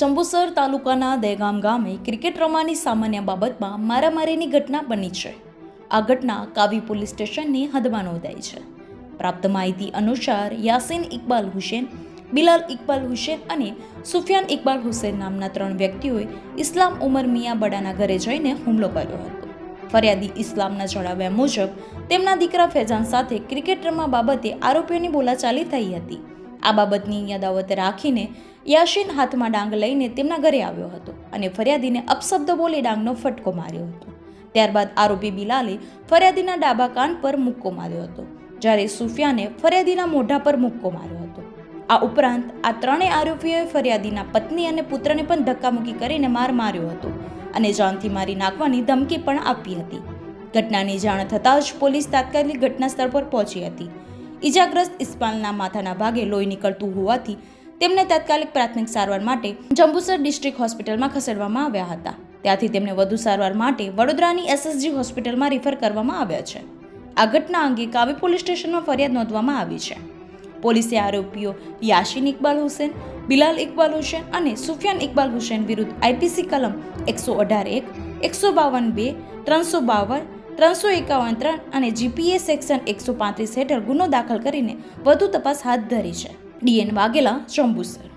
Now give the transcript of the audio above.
જંબુસર તાલુકાના દહેગામ ગામે ક્રિકેટ રમવાની સામાન્ય બાબતમાં મારામારીની ઘટના બની છે. આ ઘટના કાવી પોલીસ સ્ટેશનની હદમાં નોંધાઈ છે. પ્રાપ્ત માહિતી અનુસાર યાસીન ઇકબાલ હુસેન, બિલાલ ઇકબાલ હુસેન અને સુફિયાન ઇકબાલ હુસેન નામના 3 વ્યક્તિઓએ ઇસ્લામ ઉમર મિયા બડાના ઘરે જઈને હુમલો કર્યો હતો. ફરિયાદી ઇસ્લામના જણાવ્યા મુજબ તેમના દીકરા ફૈઝાન સાથે ક્રિકેટ રમવા બાબતે આરોપીઓની બોલાચાલી થઈ હતી. આ બાબતની યાદાવત રાખીને યાસીન હાથમાં ડાંગ લઈને તેમના ઘરે આવ્યો હતો અને ફરિયાદીને અપશબ્દ બોલી ડાંગનો ફટકો માર્યો હતો. ત્યારબાદ આરોપી બિલાલે ફરિયાદીના ડાબા કાન પર મુક્કો માર્યો હતો, જ્યારે સુફિયાને ફરિયાદીના મોઢા પર મુક્કો માર્યો હતો. આ ઉપરાંત આ ત્રણેય આરોપીઓએ ફરિયાદીના પત્ની અને પુત્રને પણ ધક્કામુક્કી કરીને માર માર્યો હતો અને જાનથી મારી નાખવાની ધમકી પણ આપી હતી. ઘટનાની જાણ થતાં જ પોલીસ તાત્કાલિક ઘટના સ્થળ પર પહોંચી હતી. ઈજાગ્રસ્ત ઇસ્માઇલના માથાના ભાગે લોહી નીકળતું હોવાથી તેમને તાત્કાલિક પ્રાથમિક સારવાર માટે જંબુસર ડિસ્ટ્રિક્ટ હોસ્પિટલમાં ખસેડવામાં આવ્યા હતા. ત્યાંથી તેમને વધુ સારવાર માટે વડોદરાની એસએસજી હોસ્પિટલમાં રિફર કરવામાં આવ્યા છે. આ ઘટના અંગે કાવી પોલીસ સ્ટેશનમાં ફરિયાદ નોંધવામાં આવી છે. પોલીસે આરોપીઓ યાસીન ઇકબાલ હુસેન, બિલાલ ઇકબાલ હુસેન અને સુફિયાન ઇકબાલ હુસેન વિરુદ્ધ આઈપીસી કલમ 118(1), 152(2), 352, 351(3) અને જીપીએ સેક્શન 135 હેઠળ ગુનો દાખલ કરીને વધુ તપાસ હાથ ધરી છે. ડીએન વાઘેલા, જંબુસર.